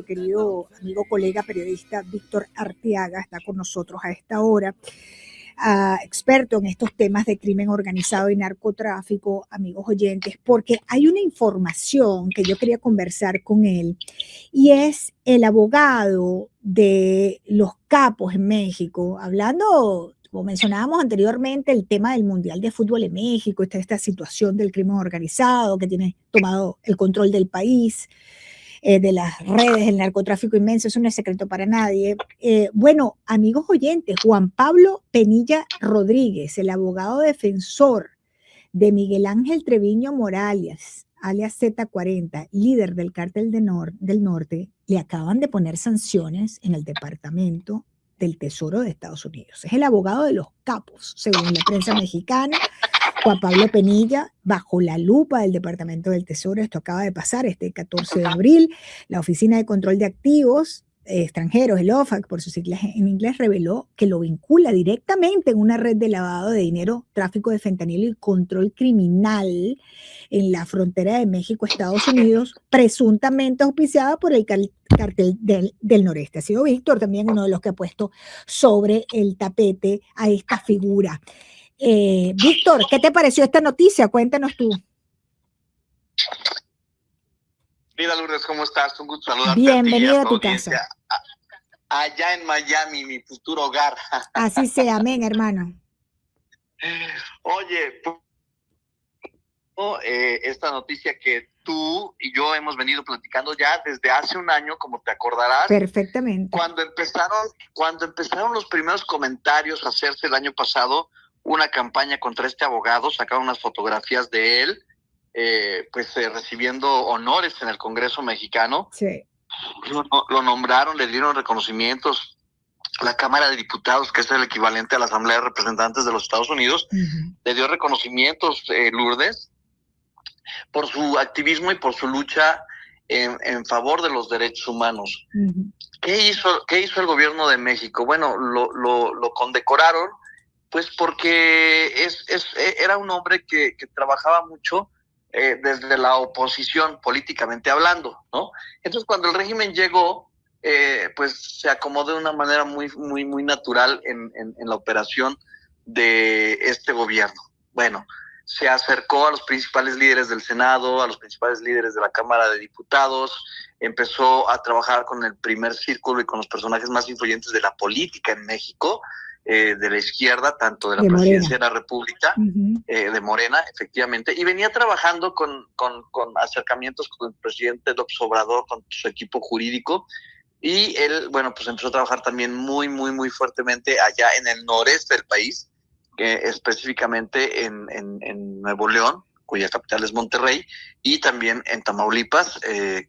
nuestro querido amigo, colega, periodista Víctor Arteaga está con nosotros a esta hora. Experto en estos temas de crimen organizado y narcotráfico, amigos oyentes, porque hay una información que yo quería conversar con él, y es el abogado de los capos en México, hablando, como mencionábamos anteriormente, el tema del Mundial de Fútbol en México, esta situación del crimen organizado que tiene tomado el control del país, de las redes, el narcotráfico inmenso, eso no es secreto para nadie. Bueno, amigos oyentes, Juan Pablo Penilla Rodríguez, el abogado defensor de Miguel Ángel Treviño Morales, alias Z40, líder del cártel del Norte, le acaban de poner sanciones en el Departamento del Tesoro de Estados Unidos. Es el abogado de los capos, según la prensa mexicana. Juan Pablo Penilla, bajo la lupa del Departamento del Tesoro. Esto acaba de pasar este 14 de abril. La Oficina de Control de Activos Extranjeros, el OFAC, por sus siglas en inglés, reveló que lo vincula directamente en una red de lavado de dinero, tráfico de fentanilo y control criminal en la frontera de México, Estados Unidos, presuntamente auspiciada por el cartel del noreste. Ha sido Víctor también uno de los que ha puesto sobre el tapete a esta figura. Víctor, ¿qué te pareció esta noticia? Cuéntanos tú. Mira, Lourdes, ¿cómo estás? Un gusto saludarte. Bienvenido a tu casa. Allá en Miami, mi futuro hogar. Así sea, amén, hermano. Oye, esta noticia que tú y yo hemos venido platicando ya desde hace un año, como te acordarás. Perfectamente. Cuando empezaron los primeros comentarios a hacerse el año pasado, una campaña contra este abogado, sacaron unas fotografías de él, recibiendo honores en el Congreso mexicano. Sí. Lo nombraron, le dieron reconocimientos. La Cámara de Diputados, que es el equivalente a la Asamblea de Representantes de los Estados Unidos, le dio reconocimientos, Lourdes, por su activismo y por su lucha en favor de los derechos humanos. ¿Qué hizo el gobierno de México? Bueno, lo condecoraron, pues porque era un hombre que trabajaba mucho desde la oposición, políticamente hablando, ¿no? Entonces, cuando el régimen llegó, pues se acomodó de una manera muy, muy, muy natural en la operación de este gobierno. Bueno, se acercó a los principales líderes del Senado, a los principales líderes de la Cámara de Diputados, empezó a trabajar con el primer círculo y con los personajes más influyentes de la política en México, de la izquierda, tanto de la presidencia de la República, de Morena, efectivamente, y venía trabajando con acercamientos con el presidente López Obrador, con su equipo jurídico, y él, bueno, pues empezó a trabajar también muy, muy, muy fuertemente allá en el noreste del país, específicamente en Nuevo León, cuya capital es Monterrey, y también en Tamaulipas,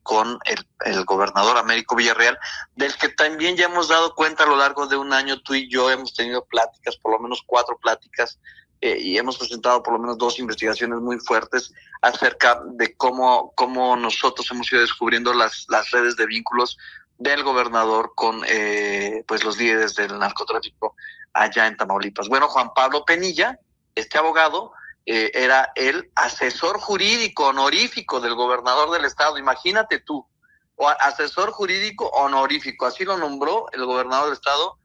con el gobernador Américo Villarreal, del que también ya hemos dado cuenta a lo largo de un año. Tú y yo hemos tenido pláticas, por lo menos 4 pláticas, y hemos presentado por lo menos 2 investigaciones muy fuertes acerca de cómo nosotros hemos ido descubriendo las redes de vínculos del gobernador con pues los líderes del narcotráfico allá en Tamaulipas. Bueno, Juan Pablo Penilla, este abogado, era el asesor jurídico honorífico del gobernador del estado. Imagínate tú, asesor jurídico honorífico, así lo nombró el gobernador del estado,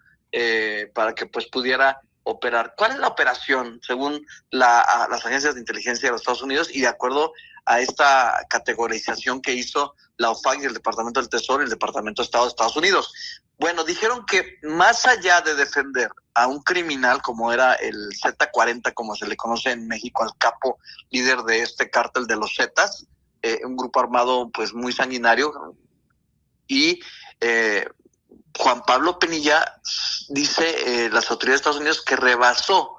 para que pues pudiera operar. ¿Cuál es la operación según las agencias de inteligencia de los Estados Unidos y de acuerdo a esta categorización que hizo la OFAC y el Departamento del Tesoro y el Departamento de Estado de Estados Unidos? Bueno, dijeron que más allá de defender a un criminal como era el Z40, como se le conoce en México, al capo líder de este cártel de los Zetas, un grupo armado pues muy sanguinario, y Juan Pablo Penilla dice las autoridades de Estados Unidos que rebasó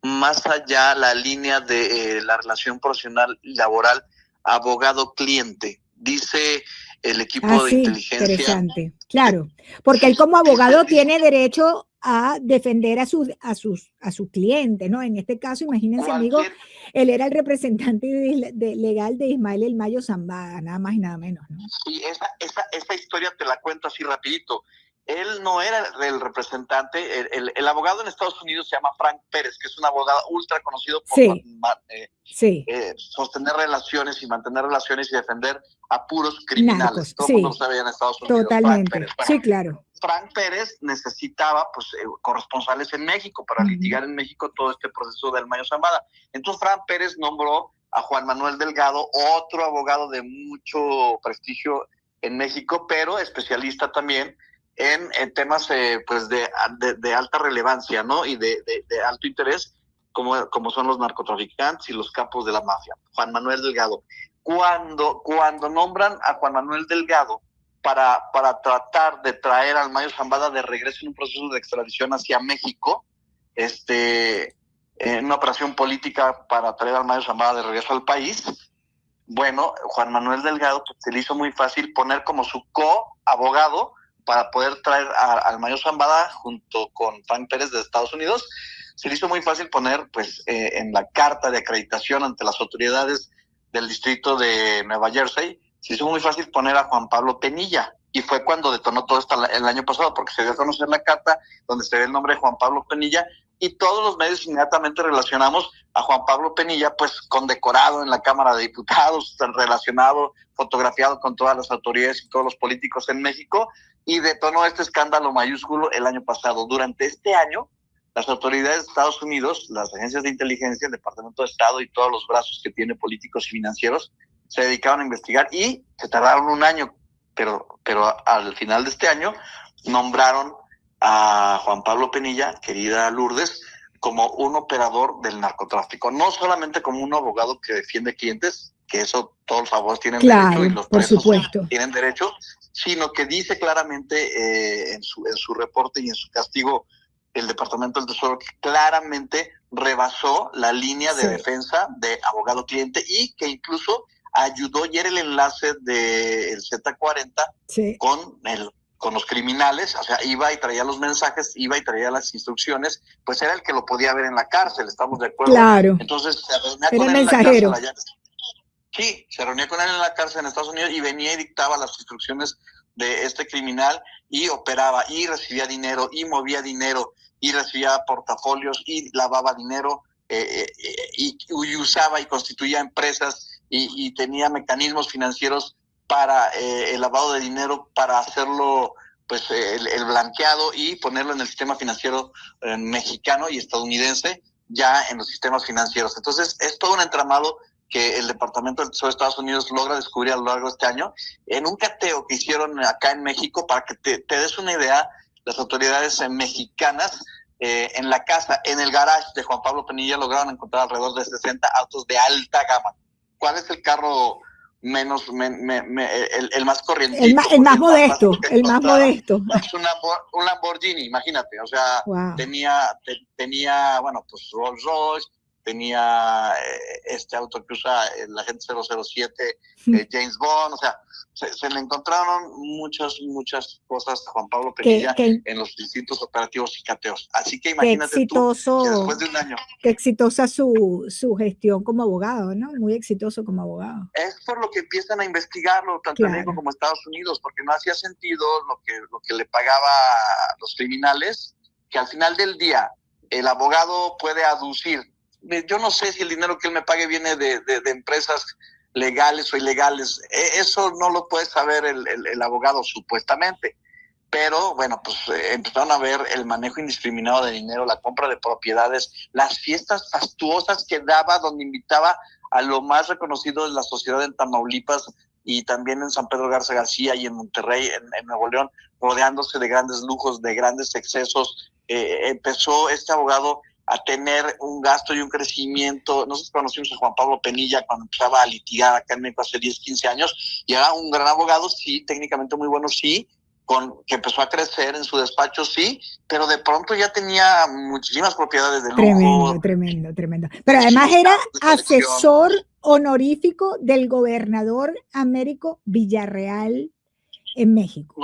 más allá la línea de la relación profesional y laboral abogado-cliente. Dice el equipo de inteligencia. Interesante, claro, porque él como abogado tiene derecho a defender a su cliente, ¿no? En este caso, imagínense, amigos, él era el representante legal de Ismael El Mayo Zambada, nada más y nada menos, ¿no? Sí, esa historia te la cuento así rapidito. él no era el representante, el abogado en Estados Unidos se llama Frank Pérez, que es un abogado ultra conocido por sostener relaciones y mantener relaciones y defender a puros criminales. Narcos, todo el mundo lo sabe en Estados Unidos. Totalmente. Frank Pérez. Bueno, sí, claro. Frank Pérez necesitaba pues, corresponsales en México para litigar en México todo este proceso del Mayo Zambada. Entonces Frank Pérez nombró a Juan Manuel Delgado, otro abogado de mucho prestigio en México, pero especialista también en temas pues de alta relevancia, ¿no? Y de alto interés, como son los narcotraficantes y los capos de la mafia. Juan Manuel Delgado. Cuando nombran a Juan Manuel Delgado para tratar de traer al Mayo Zambada de regreso en un proceso de extradición hacia México, en una operación política para traer al Mayo Zambada de regreso al país, bueno, Juan Manuel Delgado pues, se le hizo muy fácil poner como su co-abogado para poder traer al Mayo Zambada junto con Frank Pérez de Estados Unidos. Se le hizo muy fácil poner pues en la carta de acreditación ante las autoridades del distrito de Nueva Jersey, se hizo muy fácil poner a Juan Pablo Penilla, y fue cuando detonó todo esto el año pasado, porque se dio a conocer la carta donde se ve el nombre de Juan Pablo Penilla, y todos los medios inmediatamente relacionamos a Juan Pablo Penilla, pues condecorado en la Cámara de Diputados, relacionado, fotografiado con todas las autoridades y todos los políticos en México, y detonó este escándalo mayúsculo el año pasado. Durante este año, las autoridades de Estados Unidos, las agencias de inteligencia, el Departamento de Estado y todos los brazos que tiene políticos y financieros se dedicaron a investigar y se tardaron un año, pero al final de este año nombraron a Juan Pablo Penilla, querida Lourdes, como un operador del narcotráfico, no solamente como un abogado que defiende clientes, que eso todos los abogados tienen derecho y los presos tienen derecho, sino que dice claramente en su reporte y en su castigo el Departamento del Tesoro que claramente rebasó la línea de defensa de abogado-cliente y que incluso ayudó y era el enlace del Z40 con los criminales, o sea, iba y traía los mensajes, iba y traía las instrucciones, pues era el que lo podía ver en la cárcel, ¿estamos de acuerdo? Claro. Entonces se reunía con él en la cárcel allá. Sí, se reunía con él en la cárcel en Estados Unidos y venía y dictaba las instrucciones de este criminal y operaba y recibía dinero y movía dinero y recibía portafolios y lavaba dinero y usaba y constituía empresas y tenía mecanismos financieros para el lavado de dinero, para hacerlo pues el blanqueado y ponerlo en el sistema financiero mexicano y estadounidense, ya en los sistemas financieros. Entonces es todo un entramado que el Departamento del Tesoro de Estados Unidos logra descubrir a lo largo de este año, en un cateo que hicieron acá en México, para que te des una idea, las autoridades mexicanas, en la casa, en el garage de Juan Pablo Penilla, lograron encontrar alrededor de 60 autos de alta gama. ¿Cuál es el carro menos, el más corriente? El más modesto, el más modesto. Es un Lamborghini, imagínate, o sea, tenía, bueno, pues Rolls Royce, tenía este auto que usa el agente 007, James Bond, o sea, se le encontraron muchas cosas a Juan Pablo Penilla en los distintos operativos y cateos. Así que imagínate tú, que después de un año. Qué exitosa su gestión como abogado, ¿no? Muy exitoso como abogado. Es por lo que empiezan a investigarlo, tanto en México como Estados Unidos, porque no hacía sentido lo que le pagaba a los criminales, que al final del día el abogado puede aducir. Yo no sé si el dinero que él me pague viene de empresas legales o ilegales. Eso no lo puede saber el abogado, supuestamente. Pero, bueno, pues empezaron a ver el manejo indiscriminado de dinero, la compra de propiedades, las fiestas fastuosas que daba, donde invitaba a lo más reconocido de la sociedad en Tamaulipas y también en San Pedro Garza García y en Monterrey, en Nuevo León, rodeándose de grandes lujos, de grandes excesos. Empezó este abogado a tener un gasto y un crecimiento. Nosotros conocimos a Juan Pablo Penilla cuando empezaba a litigar acá en México hace 10, 15 años, y era un gran abogado, sí, técnicamente muy bueno, sí, que empezó a crecer en su despacho, sí, pero de pronto ya tenía muchísimas propiedades de lujo. Tremendo. Pero además era asesor honorífico del gobernador Américo Villarreal en México.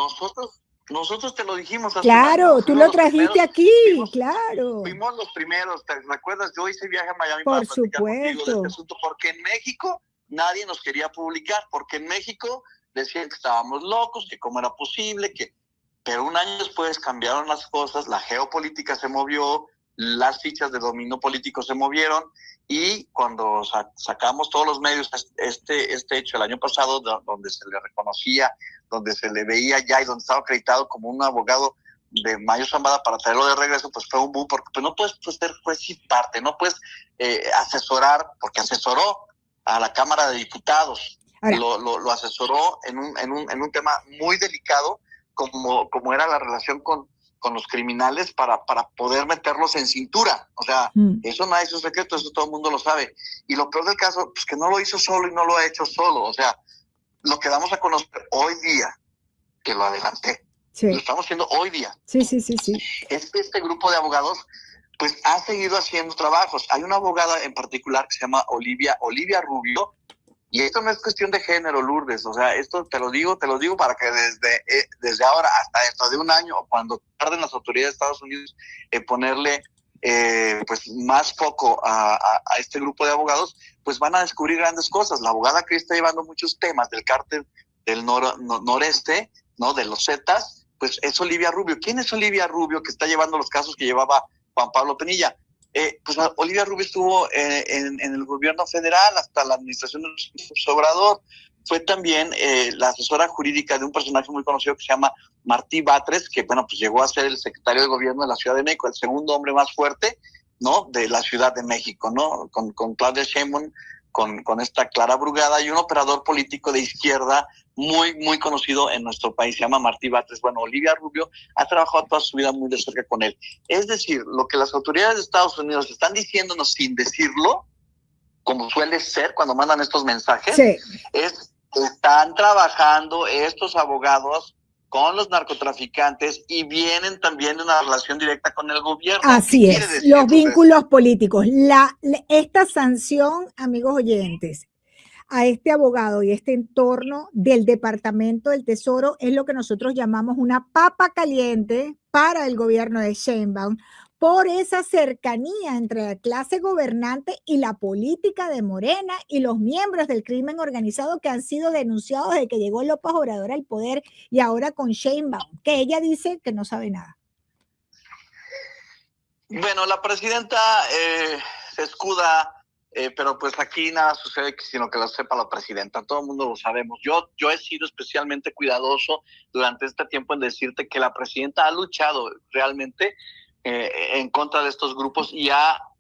Nosotros te lo dijimos. Claro, tú lo trajiste aquí, claro. Fuimos los primeros, ¿te recuerdas? Yo hice viaje a Miami para platicar contigo de este asunto, porque en México nadie nos quería publicar, porque en México decían que estábamos locos, que cómo era posible, que Pero un año después cambiaron las cosas, la geopolítica se movió, las fichas de dominio político se movieron, y cuando sacamos todos los medios este hecho el año pasado, donde se le reconocía, donde se le veía ya y donde estaba acreditado como un abogado de Mayo Zambada para traerlo de regreso, pues fue un boom, porque pues no puedes ser juez y parte, no puedes asesorar, porque asesoró a la Cámara de Diputados, lo asesoró en un tema muy delicado, como era la relación con los criminales para poder meterlos en cintura. O sea, eso no es un secreto, eso todo el mundo lo sabe. Y lo peor del caso, pues que no lo hizo solo y no lo ha hecho solo. O sea, lo que damos a conocer hoy día, que lo adelanté, lo estamos haciendo hoy día. Sí. Este grupo de abogados, pues ha seguido haciendo trabajos. Hay una abogada en particular que se llama Olivia Rubio, y esto no es cuestión de género, Lourdes. O sea, esto te lo digo para que desde ahora hasta dentro de un año, o cuando tarden las autoridades de Estados Unidos ponerle pues más foco a este grupo de abogados, pues van a descubrir grandes cosas. La abogada que está llevando muchos temas del cártel del noreste, ¿no? De los Zetas, pues es Olivia Rubio. ¿Quién es Olivia Rubio, que está llevando los casos que llevaba Juan Pablo Penilla? Pues Olivia Rubio estuvo en el gobierno federal hasta la administración de Obrador. Fue también la asesora jurídica de un personaje muy conocido que se llama Martí Batres, que bueno, pues llegó a ser el secretario de gobierno de la Ciudad de México, el segundo hombre más fuerte, ¿no?, de la Ciudad de México, ¿no? Con Claudia Sheinbaum, con esta Clara Brugada, y un operador político de izquierda muy, muy conocido en nuestro país, se llama Martí Batres. Bueno, Olivia Rubio ha trabajado toda su vida muy de cerca con él. Es decir, lo que las autoridades de Estados Unidos están diciéndonos sin decirlo, como suele ser cuando mandan estos mensajes, es que están trabajando estos abogados con los narcotraficantes y vienen también de una relación directa con el gobierno. Así es, los vínculos políticos. Esta sanción, amigos oyentes, a este abogado y este entorno del Departamento del Tesoro es lo que nosotros llamamos una papa caliente para el gobierno de Sheinbaum, por esa cercanía entre la clase gobernante y la política de Morena y los miembros del crimen organizado que han sido denunciados desde que llegó López Obrador al poder, y ahora con Sheinbaum, que ella dice que no sabe nada. Bueno, la presidenta se escuda, pero pues aquí nada sucede sino que lo sepa la presidenta. Todo el mundo lo sabemos. Yo he sido especialmente cuidadoso durante este tiempo en decirte que la presidenta ha luchado realmente en contra de estos grupos, y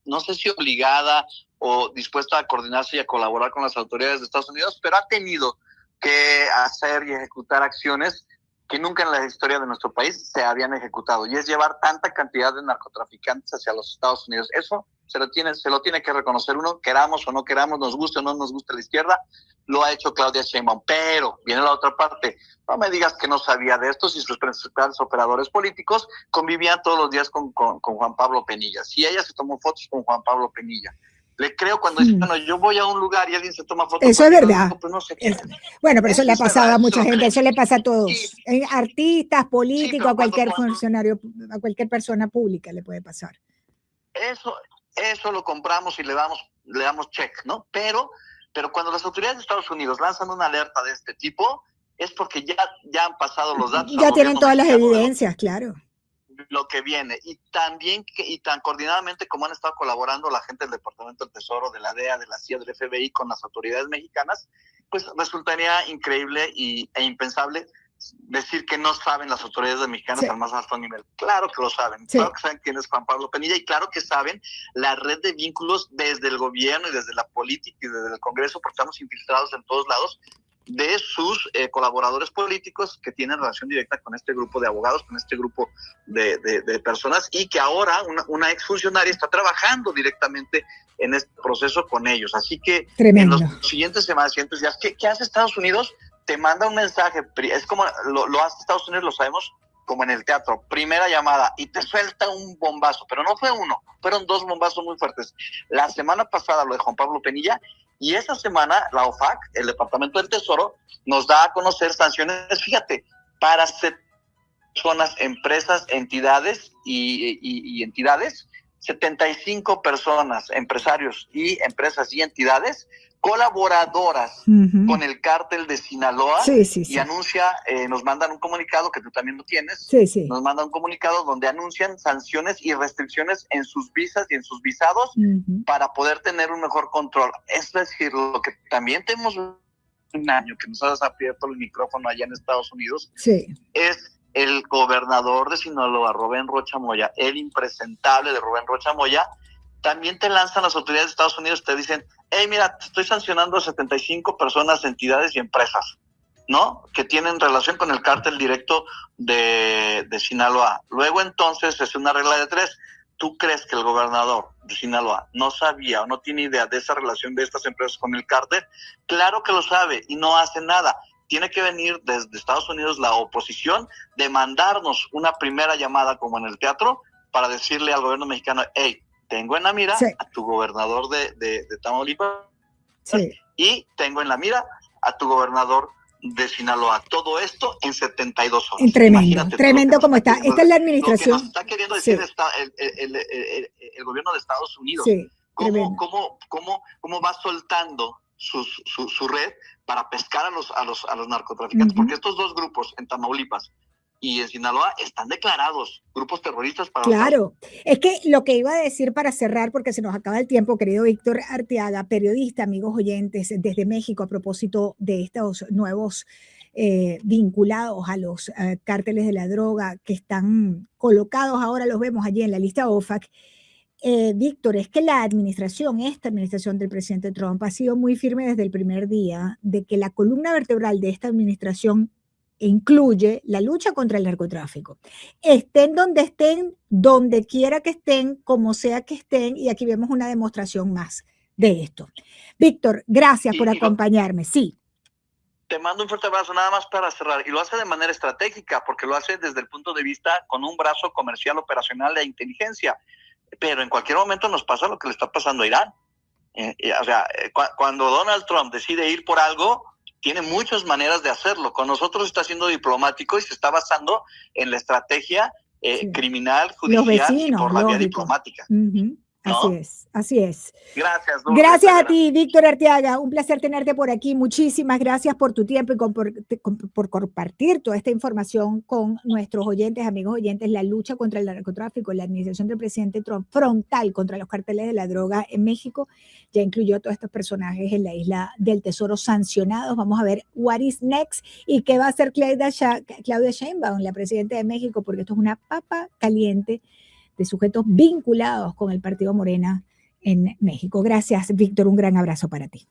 no sé si obligada o dispuesta a coordinarse y a colaborar con las autoridades de Estados Unidos, pero ha tenido que hacer y ejecutar acciones que nunca en la historia de nuestro país se habían ejecutado, y es llevar tanta cantidad de narcotraficantes hacia los Estados Unidos. Eso se lo tiene que reconocer uno, queramos o no queramos, nos guste o no nos guste la izquierda, lo ha hecho Claudia Sheinbaum. Pero viene la otra parte. No me digas que no sabía de esto, si sus principales operadores políticos convivían todos los días con Juan Pablo Penilla. Si ella se tomó fotos con Juan Pablo Penilla, le creo cuando dice, bueno, yo voy a un lugar y alguien se toma fotos. Eso es verdad. Pues no sé qué. Bueno, pero eso le ha pasado a mucha gente, eso le pasa a todos. Sí. Artistas, políticos, a cualquier funcionario, a cualquier persona pública le puede pasar. Eso lo compramos y le damos check, ¿no? Pero cuando las autoridades de Estados Unidos lanzan una alerta de este tipo, es porque ya han pasado los datos. Ya tienen todas las evidencias, claro. Lo que viene, y también y tan coordinadamente como han estado colaborando la gente del Departamento del Tesoro, de la DEA, de la CIA, del FBI con las autoridades mexicanas, pues resultaría increíble e impensable decir que no saben las autoridades mexicanas al más alto nivel. Claro que lo saben, claro que saben quién es Juan Pablo Penilla, y claro que saben la red de vínculos desde el gobierno y desde la política y desde el Congreso, porque estamos infiltrados en todos lados, de sus colaboradores políticos que tienen relación directa con este grupo de abogados, con este grupo de personas, y que ahora una exfuncionaria está trabajando directamente en este proceso con ellos. Así que tremendo. En los siguientes semanas, siguientes días, ¿qué hace Estados Unidos? Te manda un mensaje, es como lo hace Estados Unidos, lo sabemos, como en el teatro, primera llamada, y te suelta un bombazo, pero no fue uno, fueron dos bombazos muy fuertes. La semana pasada lo de Juan Pablo Penilla, y esta semana la OFAC, el Departamento del Tesoro, nos da a conocer sanciones, fíjate, para personas, empresas, entidades y entidades, 75 personas, empresarios y empresas y entidades, colaboradoras con el cártel de Sinaloa, y anuncia, nos mandan un comunicado que tú también lo tienes, nos mandan un comunicado donde anuncian sanciones y restricciones en sus visas y en sus visados para poder tener un mejor control. Es decir, lo que también tenemos un año que nos has abierto el micrófono allá en Estados Unidos, es el gobernador de Sinaloa, Rubén Rocha Moya, el impresentable de Rubén Rocha Moya. También te lanzan las autoridades de Estados Unidos, te dicen, hey, mira, te estoy sancionando a 75 personas, entidades y empresas, ¿no? Que tienen relación con el cártel directo de Sinaloa. Luego entonces es una regla de 3. ¿Tú crees que el gobernador de Sinaloa no sabía o no tiene idea de esa relación de estas empresas con el cártel? Claro que lo sabe y no hace nada. Tiene que venir desde Estados Unidos la oposición, de mandarnos una primera llamada como en el teatro para decirle al gobierno mexicano, hey, tengo en la mira a tu gobernador de Tamaulipas y tengo en la mira a tu gobernador de Sinaloa. Todo esto en 72 horas. Tremendo como está. Esta es la administración. Lo que nos está queriendo decir el gobierno de Estados Unidos. ¿Cómo va soltando su red para pescar a los narcotraficantes? Porque estos dos grupos en Tamaulipas y en Sinaloa están declarados grupos terroristas para Claro, es que lo que iba a decir para cerrar, porque se nos acaba el tiempo, querido Víctor Arteaga, periodista, amigos oyentes desde México, a propósito de estos nuevos vinculados a los cárteles de la droga que están colocados, ahora los vemos allí en la lista OFAC. Víctor, es que esta administración del presidente Trump ha sido muy firme desde el primer día de que la columna vertebral de esta administración incluye la lucha contra el narcotráfico. Estén, donde quiera que estén, como sea que estén, y aquí vemos una demostración más de esto. Víctor, gracias por acompañarme. Te mando un fuerte abrazo, nada más para cerrar, y lo hace de manera estratégica, porque lo hace desde el punto de vista con un brazo comercial, operacional de inteligencia, pero en cualquier momento nos pasa lo que le está pasando a Irán. Cuando Donald Trump decide ir por algo, tiene muchas maneras de hacerlo. Con nosotros está siendo diplomático y se está basando en la estrategia criminal, judicial y por la vía diplomática. ¿No? Así es. Gracias, Lourdes. Gracias a ti, Víctor Arteaga. Un placer tenerte por aquí. Muchísimas gracias por tu tiempo y por compartir toda esta información con nuestros oyentes, amigos oyentes. La lucha contra el narcotráfico, la administración del presidente Trump, frontal contra los carteles de la droga en México, ya incluyó a todos estos personajes en la isla del Tesoro sancionados. Vamos a ver what is next y qué va a hacer Claudia Sheinbaum, la presidenta de México, porque esto es una papa caliente de sujetos vinculados con el partido Morena en México. Gracias, Víctor. Un gran abrazo para ti.